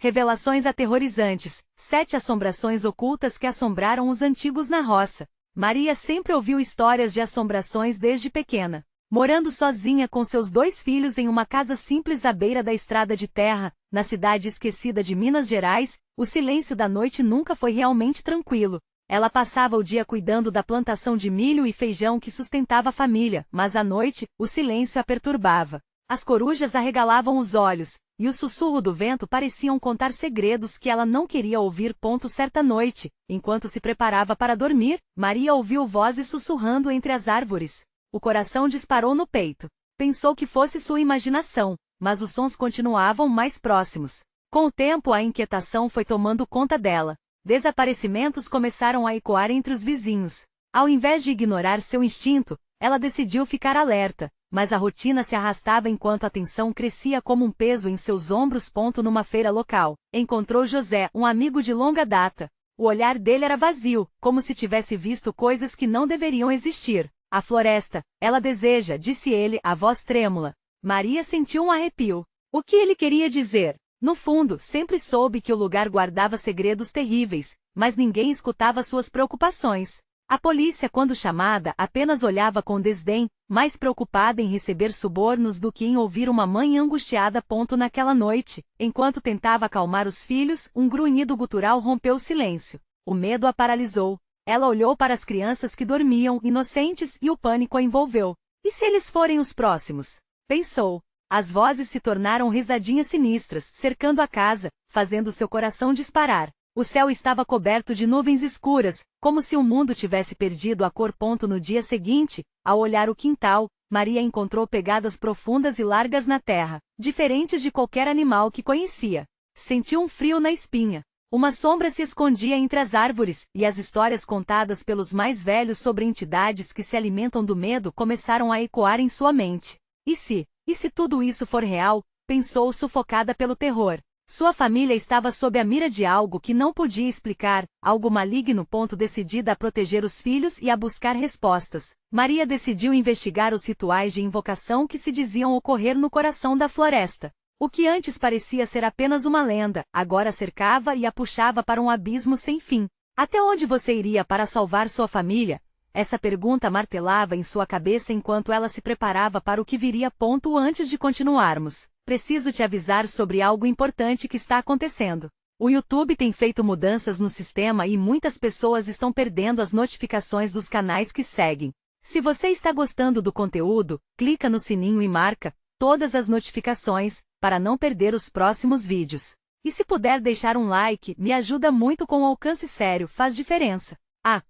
Revelações aterrorizantes, 7 assombrações ocultas que assombraram os antigos na roça. Maria sempre ouviu histórias de assombrações desde pequena. Morando sozinha com seus 2 filhos em uma casa simples à beira da estrada de terra, na cidade esquecida de Minas Gerais, o silêncio da noite nunca foi realmente tranquilo. Ela passava o dia cuidando da plantação de milho e feijão que sustentava a família, mas à noite, o silêncio a perturbava. As corujas arregalavam os olhos, e o sussurro do vento pareciam contar segredos que ela não queria ouvir. Certa noite, enquanto se preparava para dormir, Maria ouviu vozes sussurrando entre as árvores. O coração disparou no peito. Pensou que fosse sua imaginação, mas os sons continuavam mais próximos. Com o tempo, a inquietação foi tomando conta dela. Desaparecimentos começaram a ecoar entre os vizinhos. Ao invés de ignorar seu instinto, ela decidiu ficar alerta, mas a rotina se arrastava enquanto a tensão crescia como um peso em seus ombros. Numa feira local, encontrou José, um amigo de longa data. O olhar dele era vazio, como se tivesse visto coisas que não deveriam existir. A floresta, ela deseja, disse ele, a voz trêmula. Maria sentiu um arrepio. O que ele queria dizer? No fundo, sempre soube que o lugar guardava segredos terríveis, mas ninguém escutava suas preocupações. A polícia, quando chamada, apenas olhava com desdém, mais preocupada em receber subornos do que em ouvir uma mãe angustiada. Naquela noite, enquanto tentava acalmar os filhos, um grunhido gutural rompeu o silêncio. O medo a paralisou. Ela olhou para as crianças que dormiam, inocentes, e o pânico a envolveu. E se eles forem os próximos? Pensou. As vozes se tornaram risadinhas sinistras, cercando a casa, fazendo seu coração disparar. O céu estava coberto de nuvens escuras, como se o mundo tivesse perdido a cor. No dia seguinte, ao olhar o quintal, Maria encontrou pegadas profundas e largas na terra, diferentes de qualquer animal que conhecia. Sentiu um frio na espinha. Uma sombra se escondia entre as árvores, e as histórias contadas pelos mais velhos sobre entidades que se alimentam do medo começaram a ecoar em sua mente. E se tudo isso for real? Pensou, sufocada pelo terror. Sua família estava sob a mira de algo que não podia explicar, algo maligno. Decidida a proteger os filhos e a buscar respostas, Maria decidiu investigar os rituais de invocação que se diziam ocorrer no coração da floresta. O que antes parecia ser apenas uma lenda, agora cercava e a puxava para um abismo sem fim. Até onde você iria para salvar sua família? Essa pergunta martelava em sua cabeça enquanto ela se preparava para o que viria. Antes de continuarmos, preciso te avisar sobre algo importante que está acontecendo. O YouTube tem feito mudanças no sistema e muitas pessoas estão perdendo as notificações dos canais que seguem. Se você está gostando do conteúdo, clica no sininho e marca todas as notificações, para não perder os próximos vídeos. E se puder deixar um like, me ajuda muito. Com alcance sério, faz diferença.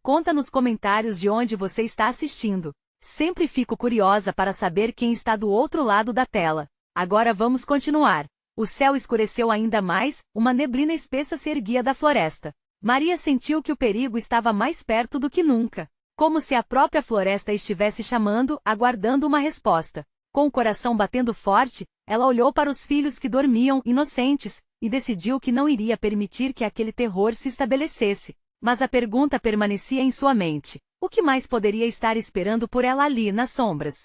Conta nos comentários de onde você está assistindo. Sempre fico curiosa para saber quem está do outro lado da tela. Agora vamos continuar. O céu escureceu ainda mais, uma neblina espessa se erguia da floresta. Maria sentiu que o perigo estava mais perto do que nunca. Como se a própria floresta estivesse chamando, aguardando uma resposta. Com o coração batendo forte, ela olhou para os filhos que dormiam, inocentes, e decidiu que não iria permitir que aquele terror se estabelecesse. Mas a pergunta permanecia em sua mente. O que mais poderia estar esperando por ela ali nas sombras?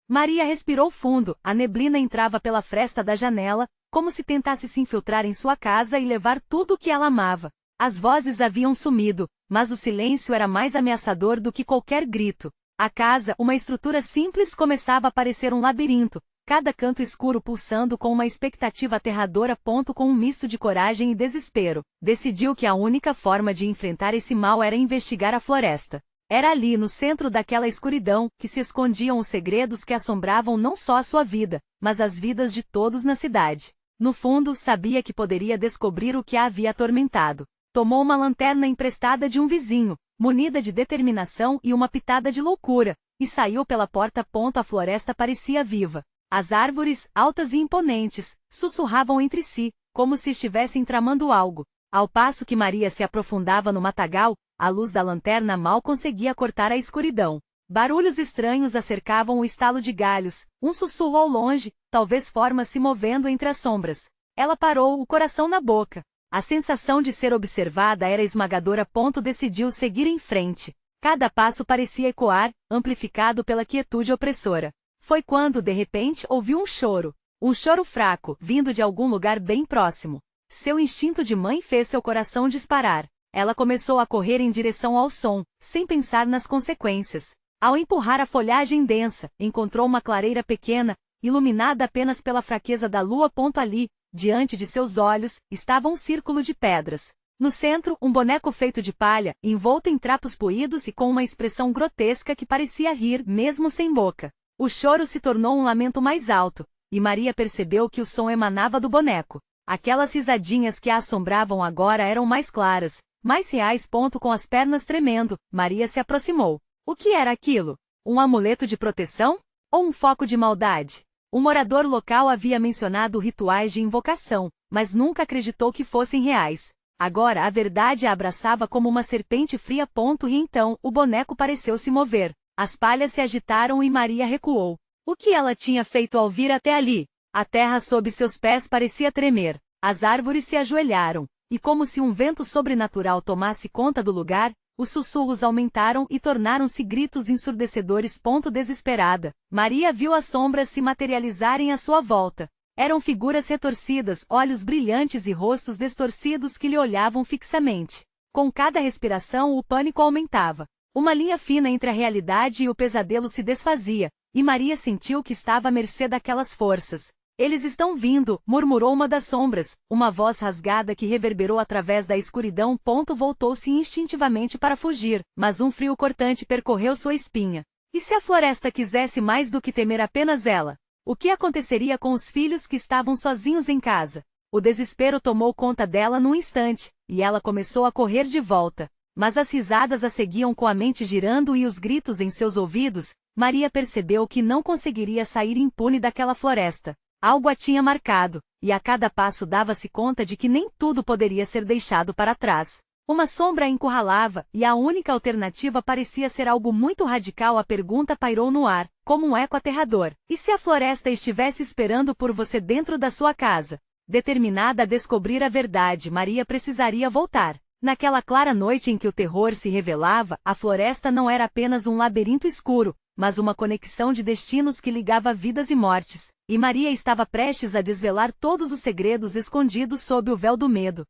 Maria respirou fundo, a neblina entrava pela fresta da janela, como se tentasse se infiltrar em sua casa e levar tudo o que ela amava. As vozes haviam sumido, mas o silêncio era mais ameaçador do que qualquer grito. A casa, uma estrutura simples, começava a parecer um labirinto, cada canto escuro pulsando com uma expectativa aterradora. Com um misto de coragem e desespero, decidiu que a única forma de enfrentar esse mal era investigar a floresta. Era ali, no centro daquela escuridão, que se escondiam os segredos que assombravam não só a sua vida, mas as vidas de todos na cidade. No fundo, sabia que poderia descobrir o que a havia atormentado. Tomou uma lanterna emprestada de um vizinho, munida de determinação e uma pitada de loucura, e saiu pela porta. A floresta parecia viva. As árvores, altas e imponentes, sussurravam entre si, como se estivessem tramando algo. Ao passo que Maria se aprofundava no matagal, a luz da lanterna mal conseguia cortar a escuridão. Barulhos estranhos a cercavam, o estalo de galhos, um sussurro ao longe, talvez formas se movendo entre as sombras. Ela parou, o coração na boca. A sensação de ser observada era esmagadora. Decidiu seguir em frente. Cada passo parecia ecoar, amplificado pela quietude opressora. Foi quando, de repente, ouviu um choro. Um choro fraco, vindo de algum lugar bem próximo. Seu instinto de mãe fez seu coração disparar. Ela começou a correr em direção ao som, sem pensar nas consequências. Ao empurrar a folhagem densa, encontrou uma clareira pequena, iluminada apenas pela fraqueza da lua. Ali, diante de seus olhos, estava um círculo de pedras. No centro, um boneco feito de palha, envolto em trapos poídos e com uma expressão grotesca que parecia rir, mesmo sem boca. O choro se tornou um lamento mais alto, e Maria percebeu que o som emanava do boneco. Aquelas risadinhas que a assombravam agora eram mais claras, mais reais. Com as pernas tremendo, Maria se aproximou. O que era aquilo? Um amuleto de proteção? Ou um foco de maldade? Um morador local havia mencionado rituais de invocação, mas nunca acreditou que fossem reais. Agora a verdade a abraçava como uma serpente fria. E então, o boneco pareceu se mover. As palhas se agitaram e Maria recuou. O que ela tinha feito ao vir até ali? A terra sob seus pés parecia tremer. As árvores se ajoelharam, e como se um vento sobrenatural tomasse conta do lugar, os sussurros aumentaram e tornaram-se gritos ensurdecedores. Desesperada, Maria viu as sombras se materializarem à sua volta. Eram figuras retorcidas, olhos brilhantes e rostos distorcidos que lhe olhavam fixamente. Com cada respiração o pânico aumentava. Uma linha fina entre a realidade e o pesadelo se desfazia, e Maria sentiu que estava à mercê daquelas forças. Eles estão vindo, murmurou uma das sombras, uma voz rasgada que reverberou através da escuridão. Voltou-se instintivamente para fugir, mas um frio cortante percorreu sua espinha. E se a floresta quisesse mais do que temer apenas ela? O que aconteceria com os filhos que estavam sozinhos em casa? O desespero tomou conta dela num instante, e ela começou a correr de volta. Mas as risadas a seguiam com a mente girando e os gritos em seus ouvidos. Maria percebeu que não conseguiria sair impune daquela floresta. Algo a tinha marcado, e a cada passo dava-se conta de que nem tudo poderia ser deixado para trás. Uma sombra a encurralava, e a única alternativa parecia ser algo muito radical. A pergunta pairou no ar, como um eco aterrador. E se a floresta estivesse esperando por você dentro da sua casa? Determinada a descobrir a verdade, Maria precisaria voltar. Naquela clara noite em que o terror se revelava, a floresta não era apenas um labirinto escuro, mas uma conexão de destinos que ligava vidas e mortes. E Maria estava prestes a desvelar todos os segredos escondidos sob o véu do medo.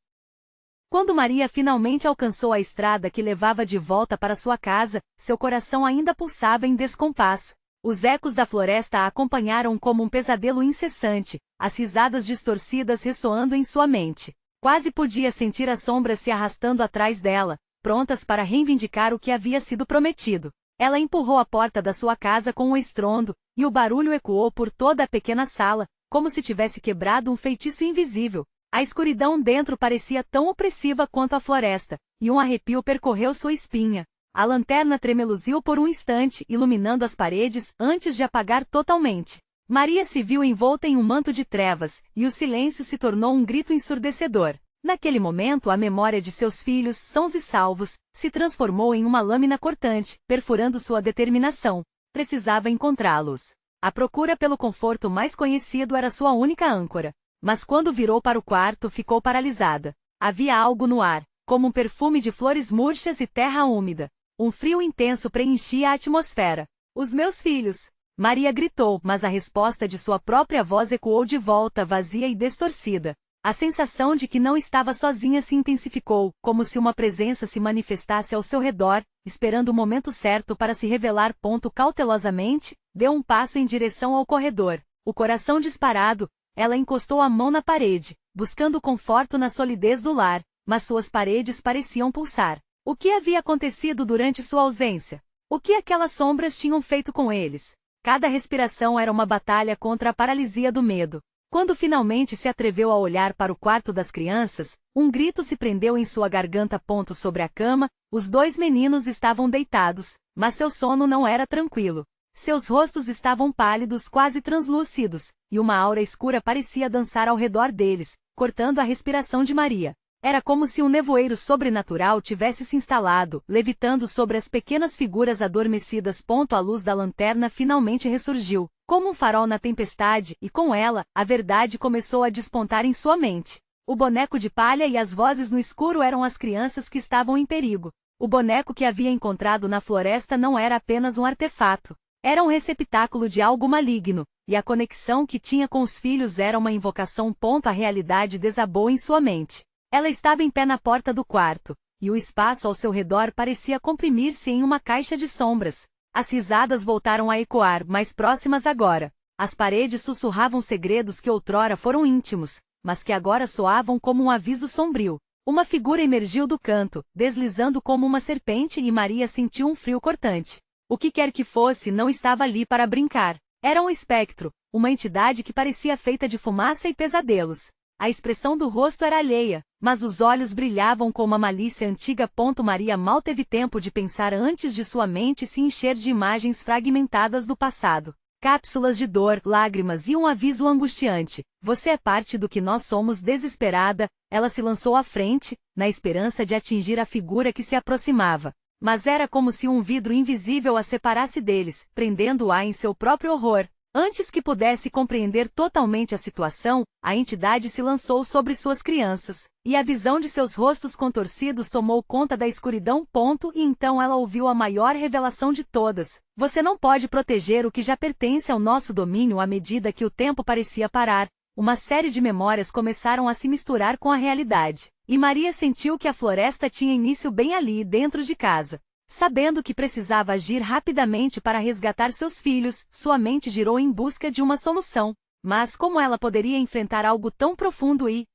Quando Maria finalmente alcançou a estrada que levava de volta para sua casa, seu coração ainda pulsava em descompasso. Os ecos da floresta a acompanharam como um pesadelo incessante, as risadas distorcidas ressoando em sua mente. Quase podia sentir as sombras se arrastando atrás dela, prontas para reivindicar o que havia sido prometido. Ela empurrou a porta da sua casa com um estrondo, e o barulho ecoou por toda a pequena sala, como se tivesse quebrado um feitiço invisível. A escuridão dentro parecia tão opressiva quanto a floresta, e um arrepio percorreu sua espinha. A lanterna tremeluziu por um instante, iluminando as paredes, antes de apagar totalmente. Maria se viu envolta em um manto de trevas, e o silêncio se tornou um grito ensurdecedor. Naquele momento a memória de seus filhos, sãos e salvos, se transformou em uma lâmina cortante, perfurando sua determinação. Precisava encontrá-los. A procura pelo conforto mais conhecido era sua única âncora. Mas quando virou para o quarto ficou paralisada. Havia algo no ar, como um perfume de flores murchas e terra úmida. Um frio intenso preenchia a atmosfera. Os meus filhos! Maria gritou, mas a resposta de sua própria voz ecoou de volta, vazia e distorcida. A sensação de que não estava sozinha se intensificou, como se uma presença se manifestasse ao seu redor, esperando o momento certo para se revelar. Cautelosamente, deu um passo em direção ao corredor. O coração disparado, ela encostou a mão na parede, buscando conforto na solidez do lar, mas suas paredes pareciam pulsar. O que havia acontecido durante sua ausência? O que aquelas sombras tinham feito com eles? Cada respiração era uma batalha contra a paralisia do medo. Quando finalmente se atreveu a olhar para o quarto das crianças, um grito se prendeu em sua garganta. Sobre a cama, os dois meninos estavam deitados, mas seu sono não era tranquilo. Seus rostos estavam pálidos, quase translúcidos, e uma aura escura parecia dançar ao redor deles, cortando a respiração de Maria. Era como se um nevoeiro sobrenatural tivesse se instalado, levitando sobre as pequenas figuras adormecidas. A luz da lanterna finalmente ressurgiu, como um farol na tempestade, e com ela, a verdade começou a despontar em sua mente. O boneco de palha e as vozes no escuro eram as crianças que estavam em perigo. O boneco que havia encontrado na floresta não era apenas um artefato. Era um receptáculo de algo maligno, e a conexão que tinha com os filhos era uma invocação. A realidade desabou em sua mente. Ela estava em pé na porta do quarto, e o espaço ao seu redor parecia comprimir-se em uma caixa de sombras. As risadas voltaram a ecoar, mais próximas agora. As paredes sussurravam segredos que outrora foram íntimos, mas que agora soavam como um aviso sombrio. Uma figura emergiu do canto, deslizando como uma serpente, e Maria sentiu um frio cortante. O que quer que fosse não estava ali para brincar. Era um espectro, uma entidade que parecia feita de fumaça e pesadelos. A expressão do rosto era alheia, mas os olhos brilhavam com uma malícia antiga. Maria mal teve tempo de pensar antes de sua mente se encher de imagens fragmentadas do passado. Cápsulas de dor, lágrimas e um aviso angustiante. Você é parte do que nós somos. Desesperada, ela se lançou à frente, na esperança de atingir a figura que se aproximava. Mas era como se um vidro invisível a separasse deles, prendendo-a em seu próprio horror. Antes que pudesse compreender totalmente a situação, a entidade se lançou sobre suas crianças, e a visão de seus rostos contorcidos tomou conta da escuridão. E então ela ouviu a maior revelação de todas. Você não pode proteger o que já pertence ao nosso domínio. À medida que o tempo parecia parar, uma série de memórias começaram a se misturar com a realidade, e Maria sentiu que a floresta tinha início bem ali dentro de casa. Sabendo que precisava agir rapidamente para resgatar seus filhos, sua mente girou em busca de uma solução. Mas como ela poderia enfrentar algo tão profundo e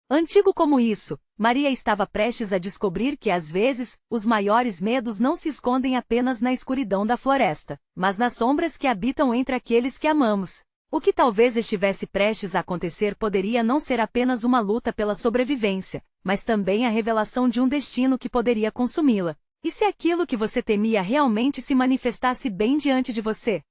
antigo como isso? Maria estava prestes a descobrir que às vezes, os maiores medos não se escondem apenas na escuridão da floresta, mas nas sombras que habitam entre aqueles que amamos. O que talvez estivesse prestes a acontecer poderia não ser apenas uma luta pela sobrevivência, mas também a revelação de um destino que poderia consumi-la. E se aquilo que você temia realmente se manifestasse bem diante de você?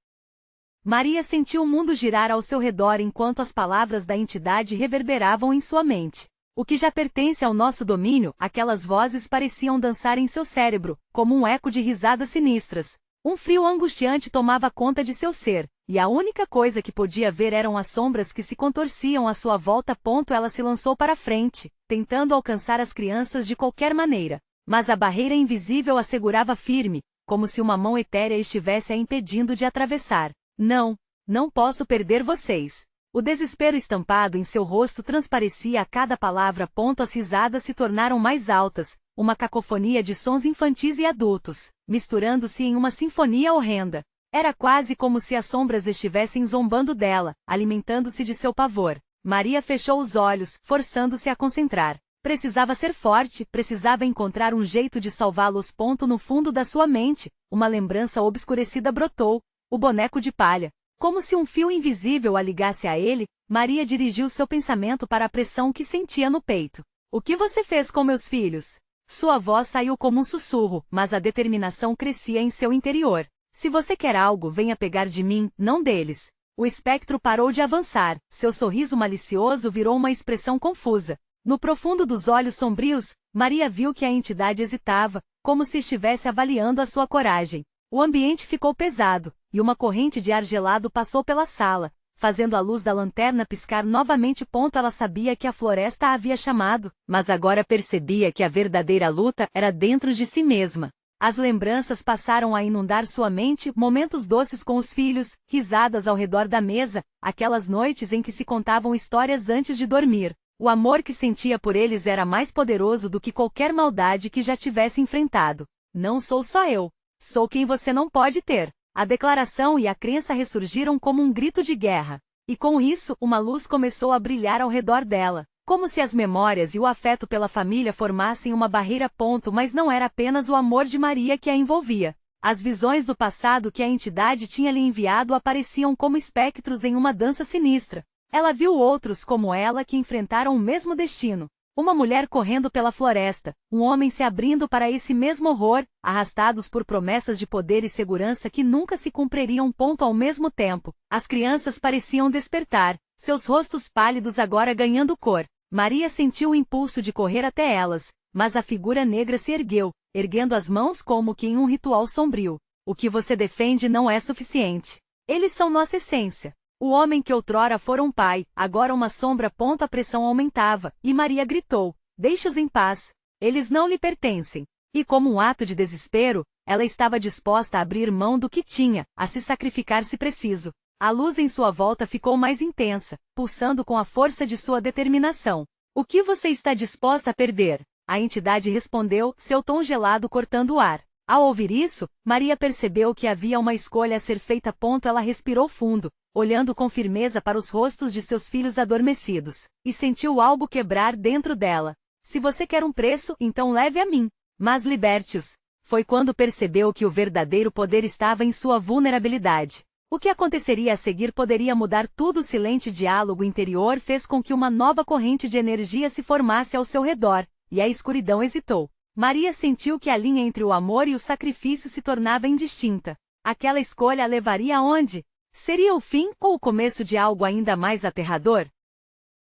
Maria sentiu o mundo girar ao seu redor enquanto as palavras da entidade reverberavam em sua mente. O que já pertence ao nosso domínio? Aquelas vozes pareciam dançar em seu cérebro, como um eco de risadas sinistras. Um frio angustiante tomava conta de seu ser, e a única coisa que podia ver eram as sombras que se contorciam à sua volta. Ela se lançou para frente, tentando alcançar as crianças de qualquer maneira. Mas a barreira invisível a segurava firme, como se uma mão etérea estivesse a impedindo de atravessar. Não posso perder vocês. O desespero estampado em seu rosto transparecia a cada palavra. As risadas se tornaram mais altas, uma cacofonia de sons infantis e adultos, misturando-se em uma sinfonia horrenda. Era quase como se as sombras estivessem zombando dela, alimentando-se de seu pavor. Maria fechou os olhos, forçando-se a concentrar. Precisava ser forte, precisava encontrar um jeito de salvá-los. No fundo da sua mente, uma lembrança obscurecida brotou, o boneco de palha. Como se um fio invisível a ligasse a ele, Maria dirigiu seu pensamento para a pressão que sentia no peito. O que você fez com meus filhos? Sua voz saiu como um sussurro, mas a determinação crescia em seu interior. Se você quer algo, venha pegar de mim, não deles. O espectro parou de avançar, seu sorriso malicioso virou uma expressão confusa. No profundo dos olhos sombrios, Maria viu que a entidade hesitava, como se estivesse avaliando a sua coragem. O ambiente ficou pesado, e uma corrente de ar gelado passou pela sala, fazendo a luz da lanterna piscar novamente. Ela sabia que a floresta a havia chamado, mas agora percebia que a verdadeira luta era dentro de si mesma. As lembranças passaram a inundar sua mente, momentos doces com os filhos, risadas ao redor da mesa, aquelas noites em que se contavam histórias antes de dormir. O amor que sentia por eles era mais poderoso do que qualquer maldade que já tivesse enfrentado. Não sou só eu. Sou quem você não pode ter. A declaração e a crença ressurgiram como um grito de guerra. E com isso, uma luz começou a brilhar ao redor dela, como se as memórias e o afeto pela família formassem uma barreira. Mas não era apenas o amor de Maria que a envolvia. As visões do passado que a entidade tinha lhe enviado apareciam como espectros em uma dança sinistra. Ela viu outros como ela que enfrentaram o mesmo destino. Uma mulher correndo pela floresta, um homem se abrindo para esse mesmo horror, arrastados por promessas de poder e segurança que nunca se cumpririam. Ao mesmo tempo, as crianças pareciam despertar, seus rostos pálidos agora ganhando cor. Maria sentiu o impulso de correr até elas, mas a figura negra se ergueu, erguendo as mãos como que em um ritual sombrio. O que você defende não é suficiente. Eles são nossa essência. O homem que outrora fora um pai, agora uma sombra. A pressão aumentava, e Maria gritou: deixe-os em paz. Eles não lhe pertencem. E como um ato de desespero, Ela estava disposta a abrir mão do que tinha, a se sacrificar se preciso. A luz em sua volta ficou mais intensa, pulsando com a força de sua determinação. O que você está disposta a perder? A entidade respondeu, seu tom gelado cortando o ar. Ao ouvir isso, Maria percebeu que havia uma escolha a ser feita. Ela respirou fundo, olhando com firmeza para os rostos de seus filhos adormecidos, e sentiu algo quebrar dentro dela. Se você quer um preço, então leve a mim, mas liberte-os. Foi quando percebeu que o verdadeiro poder estava em sua vulnerabilidade. O que aconteceria a seguir poderia mudar tudo. O silente diálogo interior fez com que uma nova corrente de energia se formasse ao seu redor, e a escuridão hesitou. Maria sentiu que a linha entre o amor e o sacrifício se tornava indistinta. Aquela escolha a levaria aonde? Seria o fim ou o começo de algo ainda mais aterrador?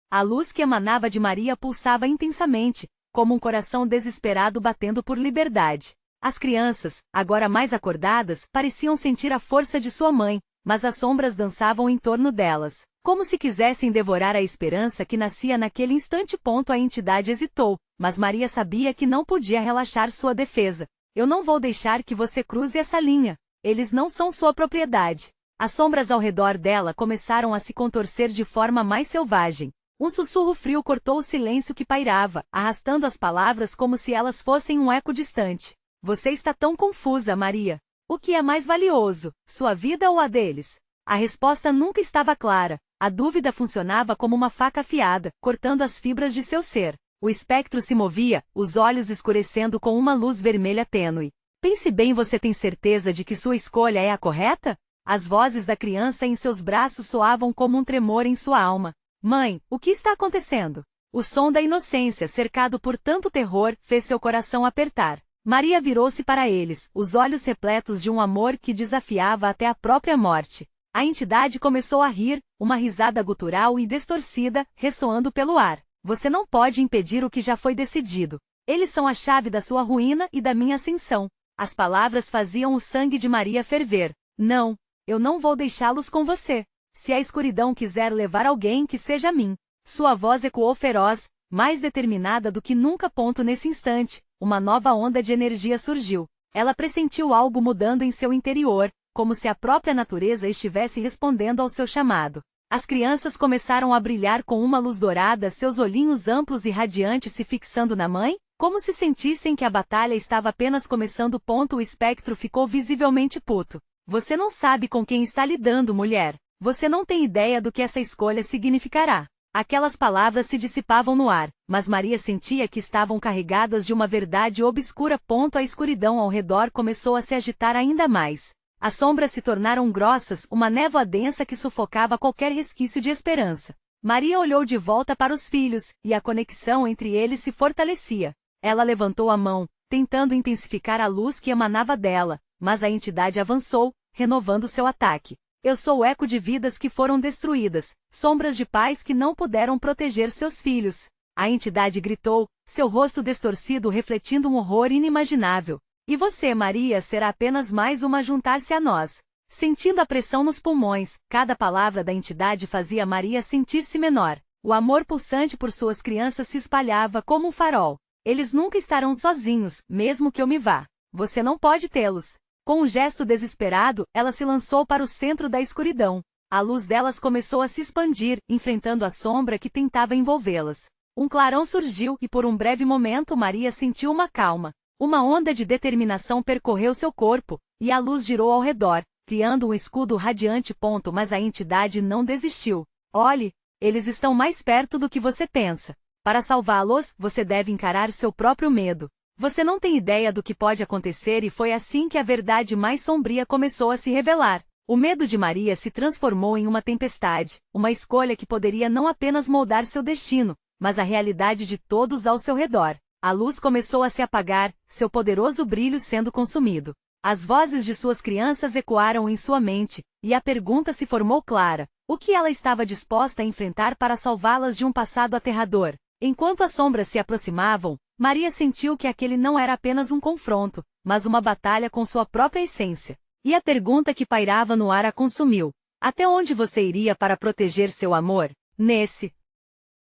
A luz que emanava de Maria pulsava intensamente, como um coração desesperado batendo por liberdade. As crianças, agora mais acordadas, pareciam sentir a força de sua mãe, mas as sombras dançavam em torno delas, como se quisessem devorar a esperança que nascia naquele instante. A entidade hesitou, mas Maria sabia que não podia relaxar sua defesa. Eu não vou deixar que você cruze essa linha. Eles não são sua propriedade. As sombras ao redor dela começaram a se contorcer de forma mais selvagem. Um sussurro frio cortou o silêncio que pairava, arrastando as palavras como se elas fossem um eco distante. Você está tão confusa, Maria. O que é mais valioso, sua vida ou a deles? A resposta nunca estava clara. A dúvida funcionava como uma faca afiada, cortando as fibras de seu ser. O espectro se movia, os olhos escurecendo com uma luz vermelha tênue. Pense bem, você tem certeza de que sua escolha é a correta? As vozes da criança em seus braços soavam como um tremor em sua alma. Mãe, o que está acontecendo? O som da inocência, cercado por tanto terror, fez seu coração apertar. Maria virou-se para eles, os olhos repletos de um amor que desafiava até a própria morte. A entidade começou a rir, uma risada gutural e distorcida, ressoando pelo ar. Você não pode impedir o que já foi decidido. Eles são a chave da sua ruína e da minha ascensão. As palavras faziam o sangue de Maria ferver. Não, eu não vou deixá-los com você. Se a escuridão quiser levar alguém, que seja a mim. Sua voz ecoou feroz, mais determinada do que nunca. Nesse instante, uma nova onda de energia surgiu. Ela pressentiu algo mudando em seu interior, como se a própria natureza estivesse respondendo ao seu chamado. As crianças começaram a brilhar com uma luz dourada, seus olhinhos amplos e radiantes se fixando na mãe, como se sentissem que a batalha estava apenas começando. O espectro ficou visivelmente puto. Você não sabe com quem está lidando, mulher. Você não tem ideia do que essa escolha significará. Aquelas palavras se dissipavam no ar, mas Maria sentia que estavam carregadas de uma verdade obscura. A escuridão ao redor começou a se agitar ainda mais. As sombras se tornaram grossas, uma névoa densa que sufocava qualquer resquício de esperança. Maria olhou de volta para os filhos, e a conexão entre eles se fortalecia. Ela levantou a mão, tentando intensificar a luz que emanava dela, mas a entidade avançou, renovando seu ataque. Eu sou o eco de vidas que foram destruídas, sombras de pais que não puderam proteger seus filhos. A entidade gritou, seu rosto distorcido refletindo um horror inimaginável. E você, Maria, será apenas mais uma a juntar-se a nós. Sentindo a pressão nos pulmões, cada palavra da entidade fazia Maria sentir-se menor. O amor pulsante por suas crianças se espalhava como um farol. Eles nunca estarão sozinhos, mesmo que eu me vá. Você não pode tê-los. Com um gesto desesperado, ela se lançou para o centro da escuridão. A luz delas começou a se expandir, enfrentando a sombra que tentava envolvê-las. Um clarão surgiu e por um breve momento Maria sentiu uma calma. Uma onda de determinação percorreu seu corpo, e a luz girou ao redor, criando um escudo radiante. Mas a entidade não desistiu. Olhe, eles estão mais perto do que você pensa. Para salvá-los, você deve encarar seu próprio medo. Você não tem ideia do que pode acontecer, e foi assim que a verdade mais sombria começou a se revelar. O medo de Maria se transformou em uma tempestade, uma escolha que poderia não apenas moldar seu destino, mas a realidade de todos ao seu redor. A luz começou a se apagar, seu poderoso brilho sendo consumido. As vozes de suas crianças ecoaram em sua mente, e a pergunta se formou clara: o que ela estava disposta a enfrentar para salvá-las de um passado aterrador? Enquanto as sombras se aproximavam, Maria sentiu que aquele não era apenas um confronto, mas uma batalha com sua própria essência. E a pergunta que pairava no ar a consumiu: até onde você iria para proteger seu amor? Nesse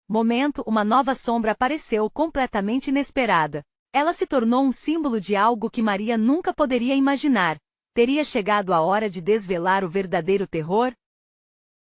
momento, uma nova sombra apareceu completamente inesperada. Ela se tornou um símbolo de algo que Maria nunca poderia imaginar. Teria chegado a hora de desvelar o verdadeiro terror?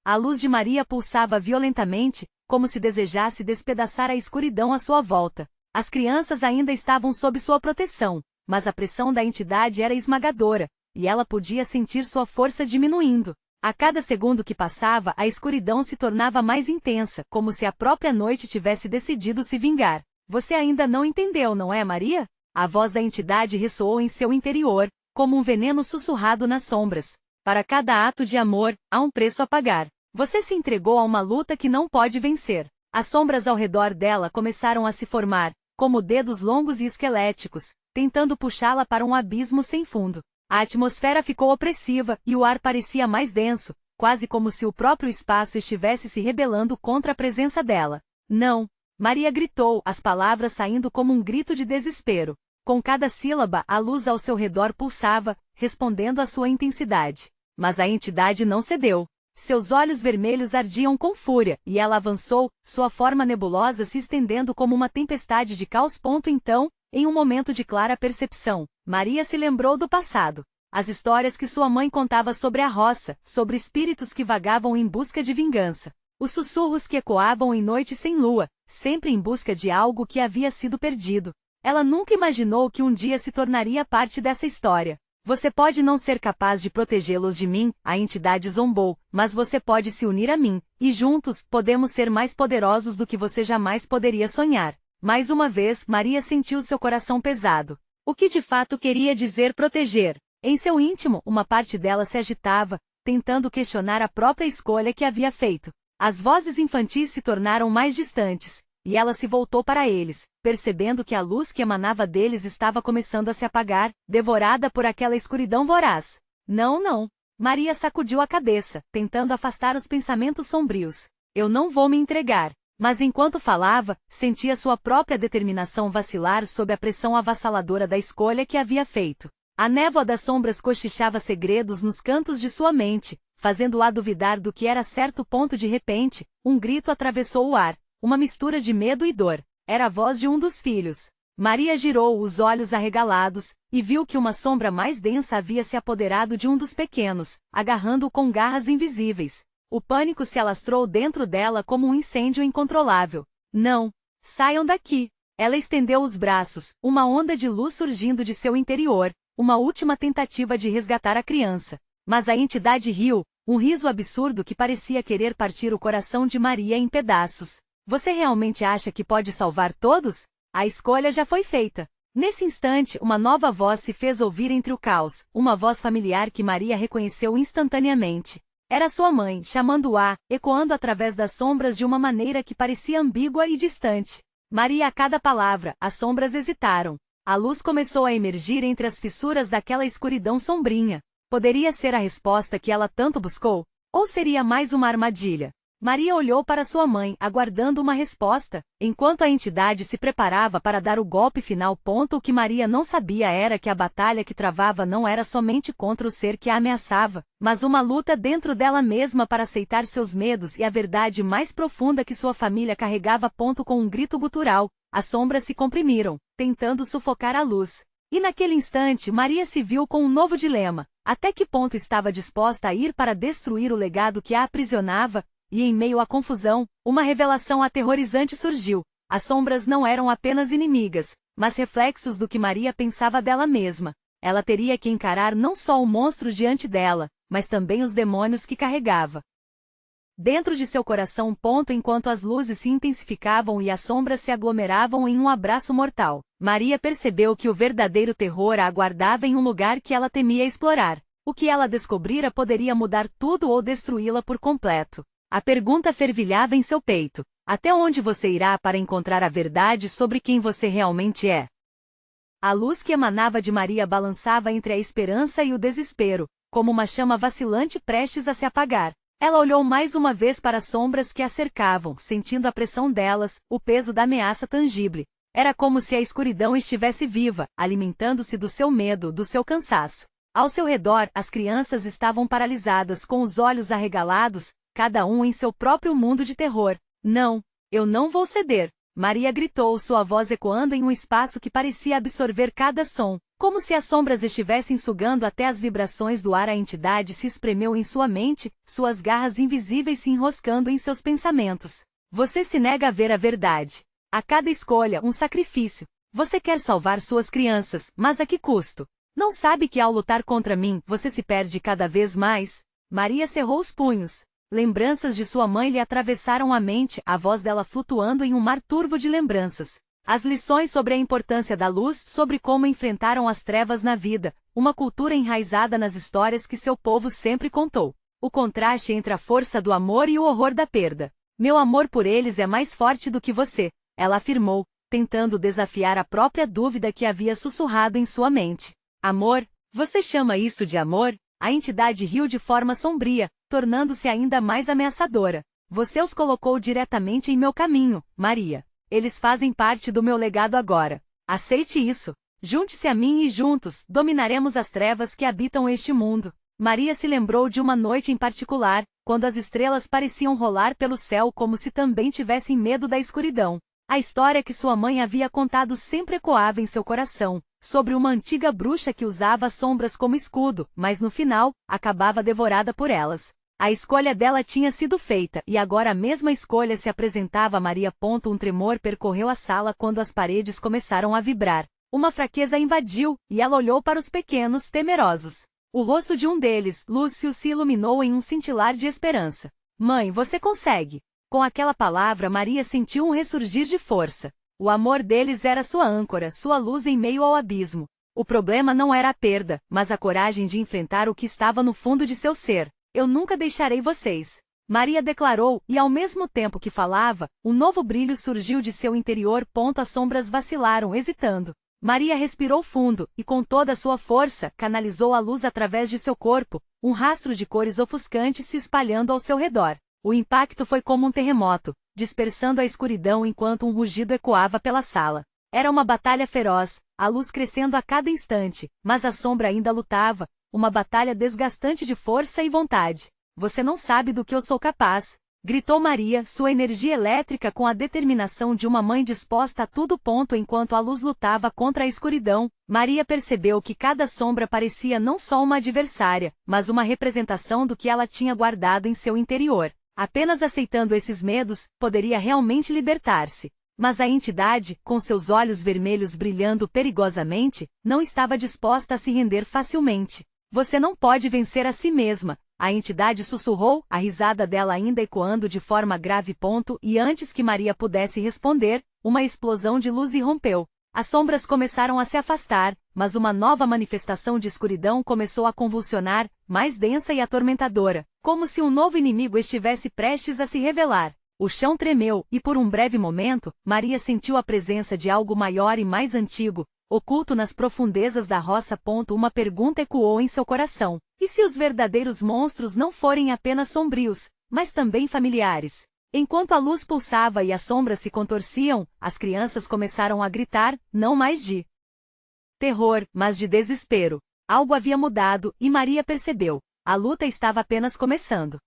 A luz de Maria pulsava violentamente, como se desejasse despedaçar a escuridão à sua volta. As crianças ainda estavam sob sua proteção, mas a pressão da entidade era esmagadora, e ela podia sentir sua força diminuindo. A cada segundo que passava, a escuridão se tornava mais intensa, como se a própria noite tivesse decidido se vingar. Você ainda não entendeu, não é, Maria? A voz da entidade ressoou em seu interior, como um veneno sussurrado nas sombras. Para cada ato de amor, há um preço a pagar. Você se entregou a uma luta que não pode vencer. As sombras ao redor dela começaram a se formar, como dedos longos e esqueléticos, tentando puxá-la para um abismo sem fundo. A atmosfera ficou opressiva e o ar parecia mais denso, quase como se o próprio espaço estivesse se rebelando contra a presença dela. Não! Maria gritou, as palavras saindo como um grito de desespero. Com cada sílaba, a luz ao seu redor pulsava, respondendo à sua intensidade. Mas a entidade não cedeu. Seus olhos vermelhos ardiam com fúria, e ela avançou, sua forma nebulosa se estendendo como uma tempestade de caos. Então, em um momento de clara percepção, Maria se lembrou do passado. As histórias que sua mãe contava sobre a roça, sobre espíritos que vagavam em busca de vingança. Os sussurros que ecoavam em noites sem lua, sempre em busca de algo que havia sido perdido. Ela nunca imaginou que um dia se tornaria parte dessa história. Você pode não ser capaz de protegê-los de mim, a entidade zombou, mas você pode se unir a mim, e juntos, podemos ser mais poderosos do que você jamais poderia sonhar. Mais uma vez, Maria sentiu seu coração pesado. O que de fato queria dizer proteger? Em seu íntimo, uma parte dela se agitava, tentando questionar a própria escolha que havia feito. As vozes infantis se tornaram mais distantes, e ela se voltou para eles, percebendo que a luz que emanava deles estava começando a se apagar, devorada por aquela escuridão voraz. Não, não. Maria sacudiu a cabeça, tentando afastar os pensamentos sombrios. Eu não vou me entregar. Mas enquanto falava, sentia sua própria determinação vacilar sob a pressão avassaladora da escolha que havia feito. A névoa das sombras cochichava segredos nos cantos de sua mente, fazendo-a duvidar do que era certo. De repente, um grito atravessou o ar. Uma mistura de medo e dor. Era a voz de um dos filhos. Maria girou os olhos arregalados, e viu que uma sombra mais densa havia se apoderado de um dos pequenos, agarrando-o com garras invisíveis. O pânico se alastrou dentro dela como um incêndio incontrolável. Não! Saiam daqui! Ela estendeu os braços, uma onda de luz surgindo de seu interior, uma última tentativa de resgatar a criança. Mas a entidade riu, um riso absurdo que parecia querer partir o coração de Maria em pedaços. Você realmente acha que pode salvar todos? A escolha já foi feita. Nesse instante, uma nova voz se fez ouvir entre o caos, uma voz familiar que Maria reconheceu instantaneamente. Era sua mãe, chamando-a, ecoando através das sombras de uma maneira que parecia ambígua e distante. Maria, a cada palavra, as sombras hesitaram. A luz começou a emergir entre as fissuras daquela escuridão sombrinha. Poderia ser a resposta que ela tanto buscou? Ou seria mais uma armadilha? Maria olhou para sua mãe, aguardando uma resposta, enquanto a entidade se preparava para dar o golpe final. O que Maria não sabia era que a batalha que travava não era somente contra o ser que a ameaçava, mas uma luta dentro dela mesma para aceitar seus medos e a verdade mais profunda que sua família carregava. Com um grito gutural, as sombras se comprimiram, tentando sufocar a luz. E naquele instante Maria se viu com um novo dilema. Até que ponto estava disposta a ir para destruir o legado que a aprisionava? E em meio à confusão, uma revelação aterrorizante surgiu. As sombras não eram apenas inimigas, mas reflexos do que Maria pensava dela mesma. Ela teria que encarar não só o monstro diante dela, mas também os demônios que carregava dentro de seu coração. Enquanto as luzes se intensificavam e as sombras se aglomeravam em um abraço mortal, Maria percebeu que o verdadeiro terror a aguardava em um lugar que ela temia explorar. O que ela descobrira poderia mudar tudo ou destruí-la por completo. A pergunta fervilhava em seu peito. Até onde você irá para encontrar a verdade sobre quem você realmente é? A luz que emanava de Maria balançava entre a esperança e o desespero, como uma chama vacilante prestes a se apagar. Ela olhou mais uma vez para as sombras que a cercavam, sentindo a pressão delas, o peso da ameaça tangível. Era como se a escuridão estivesse viva, alimentando-se do seu medo, do seu cansaço. Ao seu redor, as crianças estavam paralisadas, com os olhos arregalados, cada um em seu próprio mundo de terror. Não, eu não vou ceder. Maria gritou, sua voz ecoando em um espaço que parecia absorver cada som. Como se as sombras estivessem sugando até as vibrações do ar, a entidade se espremeu em sua mente, suas garras invisíveis se enroscando em seus pensamentos. Você se nega a ver a verdade. A cada escolha, um sacrifício. Você quer salvar suas crianças, mas a que custo? Não sabe que ao lutar contra mim, você se perde cada vez mais? Maria cerrou os punhos. Lembranças de sua mãe lhe atravessaram a mente, a voz dela flutuando em um mar turvo de lembranças. As lições sobre a importância da luz, sobre como enfrentaram as trevas na vida, uma cultura enraizada nas histórias que seu povo sempre contou. O contraste entre a força do amor e o horror da perda. Meu amor por eles é mais forte do que você, ela afirmou, tentando desafiar a própria dúvida que havia sussurrado em sua mente. Amor? Você chama isso de amor? A entidade riu de forma sombria, tornando-se ainda mais ameaçadora. Você os colocou diretamente em meu caminho, Maria. Eles fazem parte do meu legado agora. Aceite isso. Junte-se a mim e juntos, dominaremos as trevas que habitam este mundo. Maria se lembrou de uma noite em particular, quando as estrelas pareciam rolar pelo céu como se também tivessem medo da escuridão. A história que sua mãe havia contado sempre ecoava em seu coração, sobre uma antiga bruxa que usava as sombras como escudo, mas no final, acabava devorada por elas. A escolha dela tinha sido feita, e agora a mesma escolha se apresentava a Maria. Um tremor percorreu a sala quando as paredes começaram a vibrar. Uma fraqueza invadiu, e ela olhou para os pequenos, temerosos. O rosto de um deles, Lúcio, se iluminou em um cintilar de esperança. Mãe, você consegue! Com aquela palavra, Maria sentiu um ressurgir de força. O amor deles era sua âncora, sua luz em meio ao abismo. O problema não era a perda, mas a coragem de enfrentar o que estava no fundo de seu ser. Eu nunca deixarei vocês. Maria declarou, e ao mesmo tempo que falava, um novo brilho surgiu de seu interior. As sombras vacilaram, hesitando. Maria respirou fundo, e com toda a sua força, canalizou a luz através de seu corpo, um rastro de cores ofuscantes se espalhando ao seu redor. O impacto foi como um terremoto, dispersando a escuridão enquanto um rugido ecoava pela sala. Era uma batalha feroz, a luz crescendo a cada instante, mas a sombra ainda lutava, uma batalha desgastante de força e vontade. Você não sabe do que eu sou capaz, gritou Maria, sua energia elétrica com a determinação de uma mãe disposta a tudo. Enquanto a luz lutava contra a escuridão, Maria percebeu que cada sombra parecia não só uma adversária, mas uma representação do que ela tinha guardado em seu interior. Apenas aceitando esses medos, poderia realmente libertar-se. Mas a entidade, com seus olhos vermelhos brilhando perigosamente, não estava disposta a se render facilmente. Você não pode vencer a si mesma, a entidade sussurrou, a risada dela ainda ecoando de forma grave. E antes que Maria pudesse responder, uma explosão de luz irrompeu. As sombras começaram a se afastar, mas uma nova manifestação de escuridão começou a convulsionar, mais densa e atormentadora, como se um novo inimigo estivesse prestes a se revelar. O chão tremeu, e por um breve momento, Maria sentiu a presença de algo maior e mais antigo, oculto nas profundezas da roça. Uma pergunta ecoou em seu coração. E se os verdadeiros monstros não forem apenas sombrios, mas também familiares? Enquanto a luz pulsava e as sombras se contorciam, as crianças começaram a gritar, não mais de terror, mas de desespero. Algo havia mudado, e Maria percebeu. A luta estava apenas começando.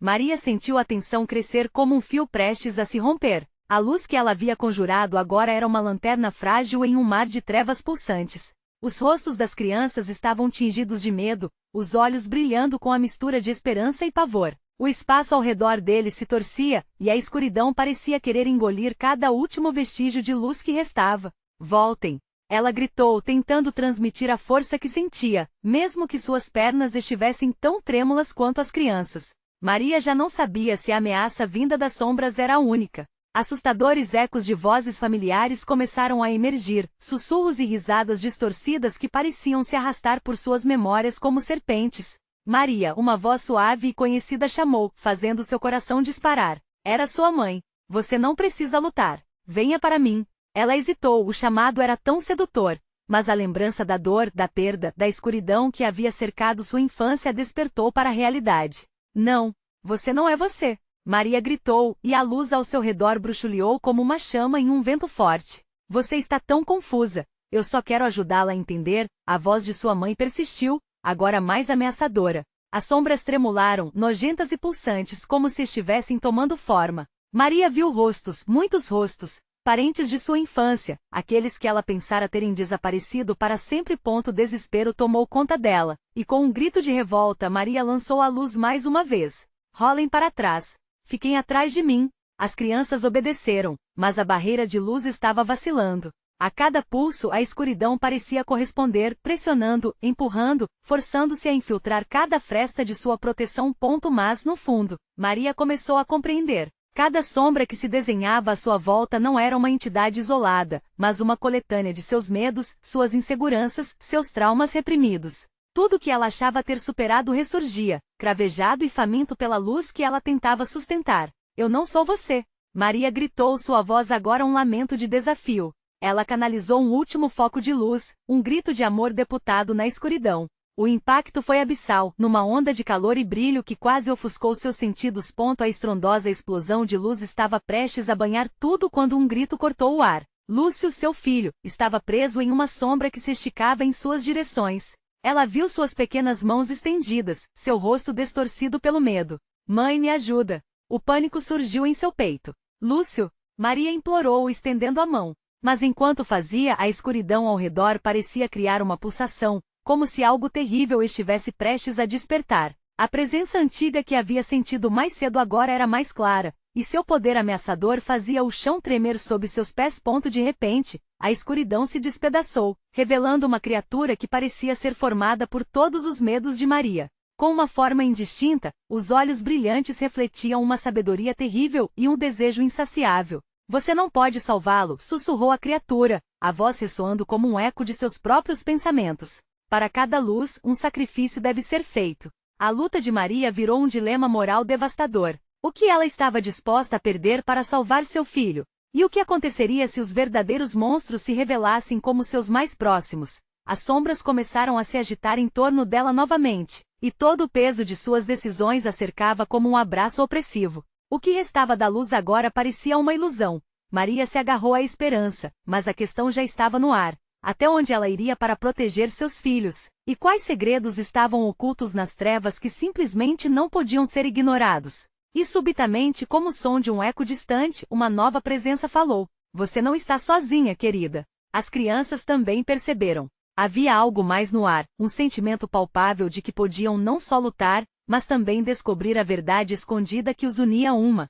Maria sentiu a tensão crescer como um fio prestes a se romper. A luz que ela havia conjurado agora era uma lanterna frágil em um mar de trevas pulsantes. Os rostos das crianças estavam tingidos de medo, os olhos brilhando com a mistura de esperança e pavor. O espaço ao redor deles se torcia, e a escuridão parecia querer engolir cada último vestígio de luz que restava. Voltem! Ela gritou, tentando transmitir a força que sentia, mesmo que suas pernas estivessem tão trêmulas quanto as crianças. Maria já não sabia se a ameaça vinda das sombras era a única. Assustadores ecos de vozes familiares começaram a emergir, sussurros e risadas distorcidas que pareciam se arrastar por suas memórias como serpentes. Maria, uma voz suave e conhecida chamou, fazendo seu coração disparar. Era sua mãe. Você não precisa lutar. Venha para mim. Ela hesitou, o chamado era tão sedutor, mas a lembrança da dor, da perda, da escuridão que havia cercado sua infância despertou para a realidade. Não, você não é você. Maria gritou, e a luz ao seu redor bruxuleou como uma chama em um vento forte. Você está tão confusa. Eu só quero ajudá-la a entender. A voz de sua mãe persistiu, agora mais ameaçadora. As sombras tremularam, nojentas e pulsantes, como se estivessem tomando forma. Maria viu rostos, muitos rostos, parentes de sua infância, aqueles que ela pensara terem desaparecido para sempre. Desespero tomou conta dela, e com um grito de revolta Maria lançou a luz mais uma vez. Rolem para trás. Fiquem atrás de mim. As crianças obedeceram, mas a barreira de luz estava vacilando. A cada pulso a escuridão parecia corresponder, pressionando, empurrando, forçando-se a infiltrar cada fresta de sua proteção. Mas, no fundo, Maria começou a compreender. Cada sombra que se desenhava à sua volta não era uma entidade isolada, mas uma coletânea de seus medos, suas inseguranças, seus traumas reprimidos. Tudo que ela achava ter superado ressurgia, cravejado e faminto pela luz que ela tentava sustentar. Eu não sou você. Maria gritou, sua voz agora um lamento de desafio. Ela canalizou um último foco de luz, um grito de amor deputado na escuridão. O impacto foi abissal, numa onda de calor e brilho que quase ofuscou seus sentidos. A estrondosa explosão de luz estava prestes a banhar tudo quando um grito cortou o ar. Lúcio, seu filho, estava preso em uma sombra que se esticava em suas direções. Ela viu suas pequenas mãos estendidas, seu rosto distorcido pelo medo. Mãe, me ajuda. O pânico surgiu em seu peito. Lúcio, Maria implorou, estendendo a mão. Mas enquanto fazia, a escuridão ao redor parecia criar uma pulsação, como se algo terrível estivesse prestes a despertar. A presença antiga que havia sentido mais cedo agora era mais clara, e seu poder ameaçador fazia o chão tremer sob seus pés. De repente, a escuridão se despedaçou, revelando uma criatura que parecia ser formada por todos os medos de Maria. Com uma forma indistinta, os olhos brilhantes refletiam uma sabedoria terrível e um desejo insaciável. Você não pode salvá-lo, sussurrou a criatura, a voz ressoando como um eco de seus próprios pensamentos. Para cada luz, um sacrifício deve ser feito. A luta de Maria virou um dilema moral devastador. O que ela estava disposta a perder para salvar seu filho? E o que aconteceria se os verdadeiros monstros se revelassem como seus mais próximos? As sombras começaram a se agitar em torno dela novamente, e todo o peso de suas decisões a cercava como um abraço opressivo. O que restava da luz agora parecia uma ilusão. Maria se agarrou à esperança, mas a questão já estava no ar. Até onde ela iria para proteger seus filhos? E quais segredos estavam ocultos nas trevas que simplesmente não podiam ser ignorados? E subitamente, como o som de um eco distante, uma nova presença falou. Você não está sozinha, querida. As crianças também perceberam. Havia algo mais no ar, um sentimento palpável de que podiam não só lutar, mas também descobrir a verdade escondida que os unia a uma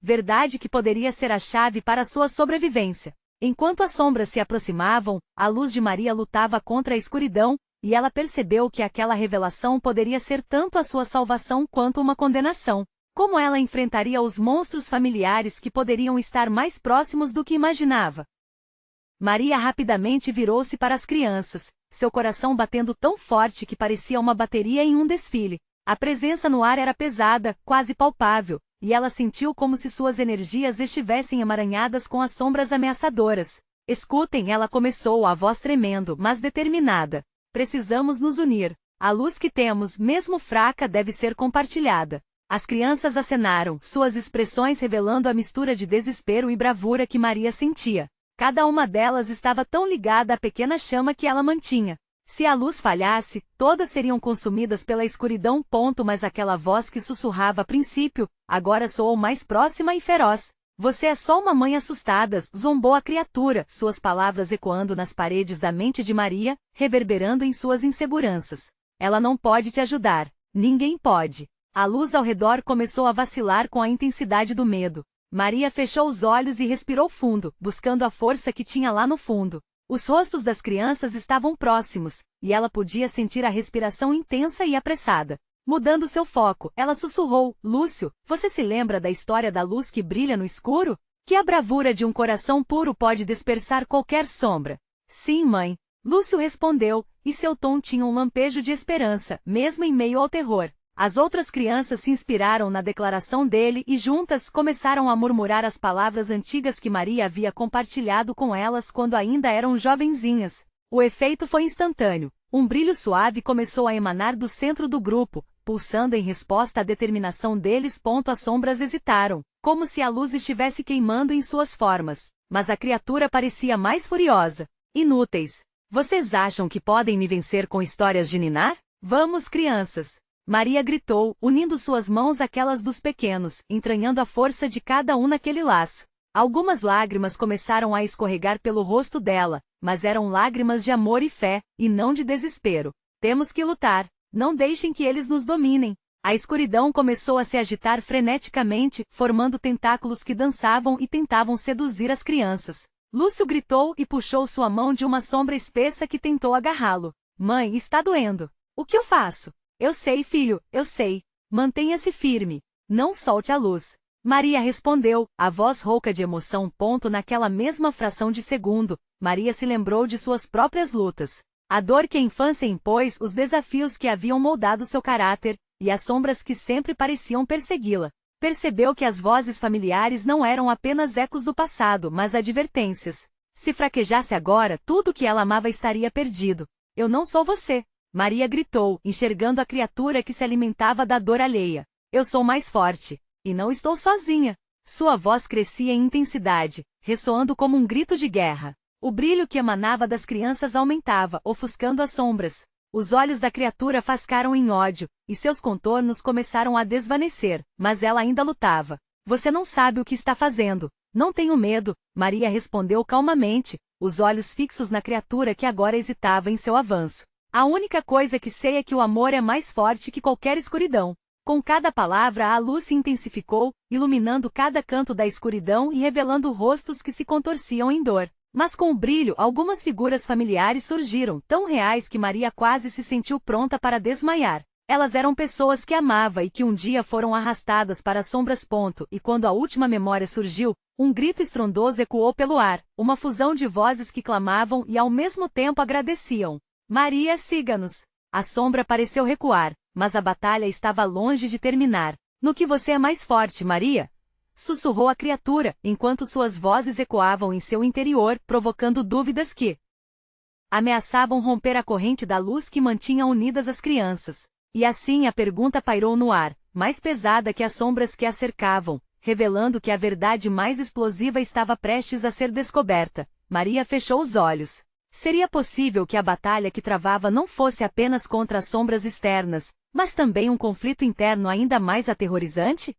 verdade que poderia ser a chave para sua sobrevivência. Enquanto as sombras se aproximavam, a luz de Maria lutava contra a escuridão, e ela percebeu que aquela revelação poderia ser tanto a sua salvação quanto uma condenação. Como ela enfrentaria os monstros familiares que poderiam estar mais próximos do que imaginava? Maria rapidamente virou-se para as crianças, seu coração batendo tão forte que parecia uma bateria em um desfile. A presença no ar era pesada, quase palpável, e ela sentiu como se suas energias estivessem emaranhadas com as sombras ameaçadoras. Escutem, ela começou, a voz tremendo, mas determinada. Precisamos nos unir. A luz que temos, mesmo fraca, deve ser compartilhada. As crianças acenaram, suas expressões revelando a mistura de desespero e bravura que Maria sentia. Cada uma delas estava tão ligada à pequena chama que ela mantinha. Se a luz falhasse, todas seriam consumidas pela escuridão. Mas aquela voz que sussurrava a princípio, agora soou mais próxima e feroz. Você é só uma mãe assustada, zombou a criatura, suas palavras ecoando nas paredes da mente de Maria, reverberando em suas inseguranças. Ela não pode te ajudar. Ninguém pode. A luz ao redor começou a vacilar com a intensidade do medo. Maria fechou os olhos e respirou fundo, buscando a força que tinha lá no fundo. Os rostos das crianças estavam próximos, e ela podia sentir a respiração intensa e apressada. Mudando seu foco, ela sussurrou, Lúcio, você se lembra da história da luz que brilha no escuro? Que a bravura de um coração puro pode dispersar qualquer sombra. Sim, mãe. Lúcio respondeu, e seu tom tinha um lampejo de esperança, mesmo em meio ao terror. As outras crianças se inspiraram na declaração dele e juntas começaram a murmurar as palavras antigas que Maria havia compartilhado com elas quando ainda eram jovenzinhas. O efeito foi instantâneo. Um brilho suave começou a emanar do centro do grupo, pulsando em resposta à determinação deles. As sombras hesitaram, como se a luz estivesse queimando em suas formas. Mas a criatura parecia mais furiosa. Inúteis. Vocês acham que podem me vencer com histórias de ninar? Vamos, crianças. Maria gritou, unindo suas mãos àquelas dos pequenos, entranhando a força de cada um naquele laço. Algumas lágrimas começaram a escorregar pelo rosto dela, mas eram lágrimas de amor e fé, e não de desespero. Temos que lutar. Não deixem que eles nos dominem. A escuridão começou a se agitar freneticamente, formando tentáculos que dançavam e tentavam seduzir as crianças. Lúcio gritou e puxou sua mão de uma sombra espessa que tentou agarrá-lo. Mãe, está doendo. O que eu faço? Eu sei, filho, eu sei. Mantenha-se firme. Não solte a luz. Maria respondeu, a voz rouca de emoção. Naquela mesma fração de segundo, Maria se lembrou de suas próprias lutas. A dor que a infância impôs, os desafios que haviam moldado seu caráter, e as sombras que sempre pareciam persegui-la. Percebeu que as vozes familiares não eram apenas ecos do passado, mas advertências. Se fraquejasse agora, tudo que ela amava estaria perdido. Eu não sou você. Maria gritou, enxergando a criatura que se alimentava da dor alheia. Eu sou mais forte. E não estou sozinha. Sua voz crescia em intensidade, ressoando como um grito de guerra. O brilho que emanava das crianças aumentava, ofuscando as sombras. Os olhos da criatura fascaram em ódio, e seus contornos começaram a desvanecer, mas ela ainda lutava. Você não sabe o que está fazendo. Não tenho medo, Maria respondeu calmamente, os olhos fixos na criatura que agora hesitava em seu avanço. A única coisa que sei é que o amor é mais forte que qualquer escuridão. Com cada palavra a luz se intensificou, iluminando cada canto da escuridão e revelando rostos que se contorciam em dor. Mas com o brilho, algumas figuras familiares surgiram, tão reais que Maria quase se sentiu pronta para desmaiar. Elas eram pessoas que amava e que um dia foram arrastadas para as sombras. E quando a última memória surgiu, um grito estrondoso ecoou pelo ar, uma fusão de vozes que clamavam e ao mesmo tempo agradeciam. Maria, siga-nos. A sombra pareceu recuar, mas a batalha estava longe de terminar. No que você é mais forte, Maria? Sussurrou a criatura, enquanto suas vozes ecoavam em seu interior, provocando dúvidas que ameaçavam romper a corrente da luz que mantinha unidas as crianças. E assim a pergunta pairou no ar, mais pesada que as sombras que a cercavam, revelando que a verdade mais explosiva estava prestes a ser descoberta. Maria fechou os olhos. Seria possível que a batalha que travava não fosse apenas contra as sombras externas, mas também um conflito interno ainda mais aterrorizante?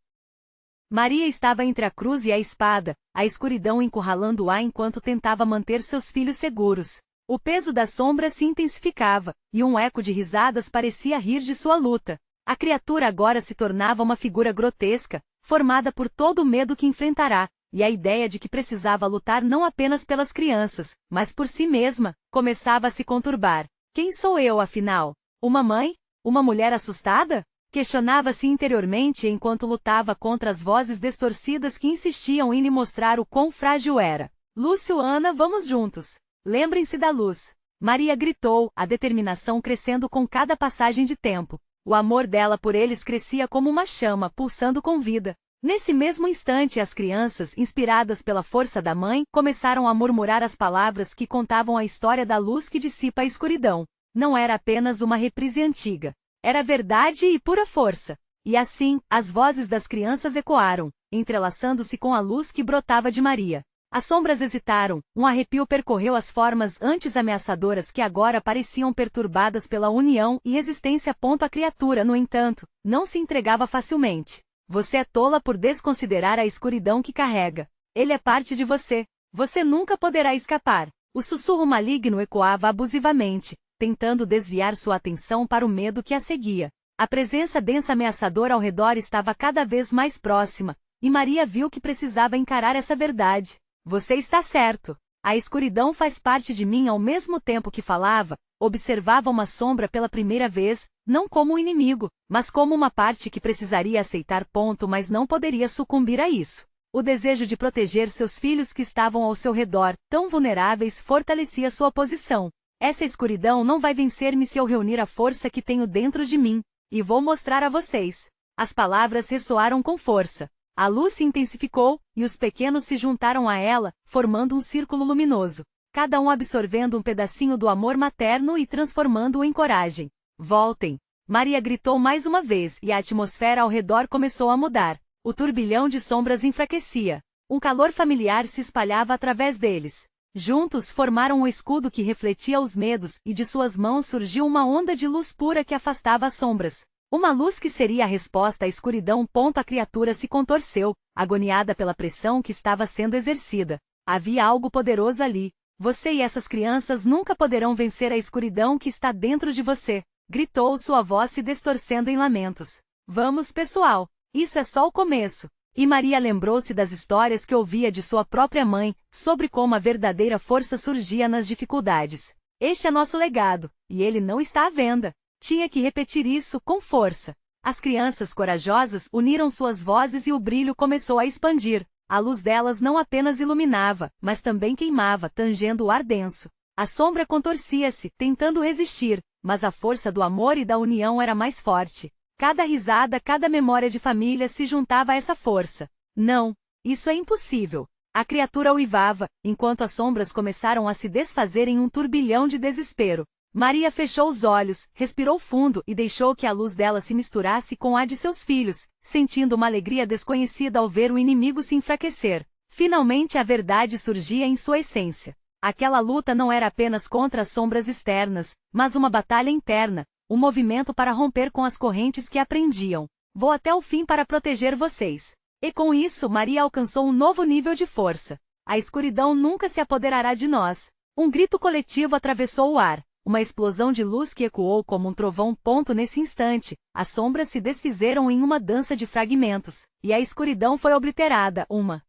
Maria estava entre a cruz e a espada, a escuridão encurralando-a enquanto tentava manter seus filhos seguros. O peso das sombras se intensificava, e um eco de risadas parecia rir de sua luta. A criatura agora se tornava uma figura grotesca, formada por todo o medo que enfrentará, e a ideia de que precisava lutar não apenas pelas crianças, mas por si mesma, começava a se conturbar. Quem sou eu, afinal? Uma mãe? Uma mulher assustada? Questionava-se interiormente enquanto lutava contra as vozes distorcidas que insistiam em lhe mostrar o quão frágil era. Lúcio, Ana, vamos juntos. Lembrem-se da luz. Maria gritou, a determinação crescendo com cada passagem de tempo. O amor dela por eles crescia como uma chama, pulsando com vida. Nesse mesmo instante, as crianças, inspiradas pela força da mãe, começaram a murmurar as palavras que contavam a história da luz que dissipa a escuridão. Não era apenas uma reprise antiga. Era verdade e pura força. E assim, as vozes das crianças ecoaram, entrelaçando-se com a luz que brotava de Maria. As sombras hesitaram, um arrepio percorreu as formas antes ameaçadoras que agora pareciam perturbadas pela união e resistência. A criatura, no entanto, não se entregava facilmente. Você é tola por desconsiderar a escuridão que carrega. Ele é parte de você. Você nunca poderá escapar. O sussurro maligno ecoava abusivamente, tentando desviar sua atenção para o medo que a seguia. A presença densa ameaçadora ao redor estava cada vez mais próxima, e Maria viu que precisava encarar essa verdade. Você está certo. A escuridão faz parte de mim. Ao mesmo tempo que falava, observava uma sombra pela primeira vez, não como um inimigo, mas como uma parte que precisaria aceitar. Mas não poderia sucumbir a isso. O desejo de proteger seus filhos que estavam ao seu redor, tão vulneráveis, fortalecia sua posição. Essa escuridão não vai vencer-me se eu reunir a força que tenho dentro de mim, e vou mostrar a vocês. As palavras ressoaram com força. A luz se intensificou, e os pequenos se juntaram a ela, formando um círculo luminoso, cada um absorvendo um pedacinho do amor materno e transformando-o em coragem. Voltem! Maria gritou mais uma vez e a atmosfera ao redor começou a mudar. O turbilhão de sombras enfraquecia. Um calor familiar se espalhava através deles. Juntos formaram um escudo que refletia os medos, e de suas mãos surgiu uma onda de luz pura que afastava as sombras. Uma luz que seria a resposta à escuridão. A criatura se contorceu, agoniada pela pressão que estava sendo exercida. Havia algo poderoso ali. Você e essas crianças nunca poderão vencer a escuridão que está dentro de você, gritou sua voz se distorcendo em lamentos. Vamos, pessoal. Isso é só o começo. E Maria lembrou-se das histórias que ouvia de sua própria mãe, sobre como a verdadeira força surgia nas dificuldades. Este é nosso legado, e ele não está à venda. Tinha que repetir isso com força. As crianças corajosas uniram suas vozes e o brilho começou a expandir. A luz delas não apenas iluminava, mas também queimava, tangendo o ar denso. A sombra contorcia-se, tentando resistir, mas a força do amor e da união era mais forte. Cada risada, cada memória de família se juntava a essa força. Não, isso é impossível. A criatura uivava, enquanto as sombras começaram a se desfazer em um turbilhão de desespero. Maria fechou os olhos, respirou fundo e deixou que a luz dela se misturasse com a de seus filhos, sentindo uma alegria desconhecida ao ver o inimigo se enfraquecer. Finalmente a verdade surgia em sua essência. Aquela luta não era apenas contra as sombras externas, mas uma batalha interna, um movimento para romper com as correntes que a prendiam. Vou até o fim para proteger vocês. E com isso Maria alcançou um novo nível de força. A escuridão nunca se apoderará de nós. Um grito coletivo atravessou o ar. Uma explosão de luz que ecoou como um trovão. Nesse instante, as sombras se desfizeram em uma dança de fragmentos, e a escuridão foi obliterada. Uma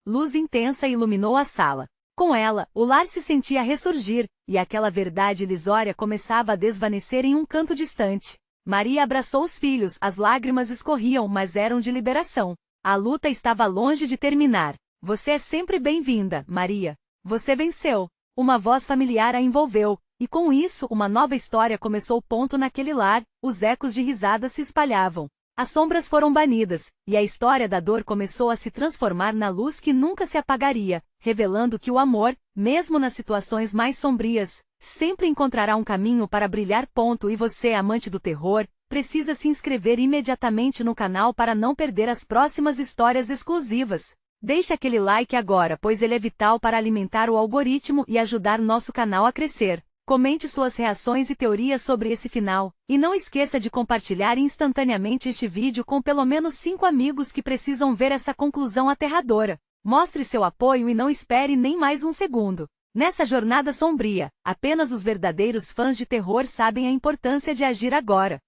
luz intensa iluminou a sala. Com ela, o lar se sentia ressurgir, e aquela verdade ilusória começava a desvanecer em um canto distante. Maria abraçou os filhos, as lágrimas escorriam, mas eram de liberação. A luta estava longe de terminar. Você é sempre bem-vinda, Maria. Você venceu. Uma voz familiar a envolveu. E com isso uma nova história começou. Naquele lar, os ecos de risadas se espalhavam. As sombras foram banidas, e a história da dor começou a se transformar na luz que nunca se apagaria, revelando que o amor, mesmo nas situações mais sombrias, sempre encontrará um caminho para brilhar. E você, amante do terror, precisa se inscrever imediatamente no canal para não perder as próximas histórias exclusivas. Deixe aquele like agora, pois ele é vital para alimentar o algoritmo e ajudar nosso canal a crescer. Comente suas reações e teorias sobre esse final, e não esqueça de compartilhar instantaneamente este vídeo com pelo menos 5 amigos que precisam ver essa conclusão aterradora. Mostre seu apoio e não espere nem mais um segundo. Nessa jornada sombria, apenas os verdadeiros fãs de terror sabem a importância de agir agora.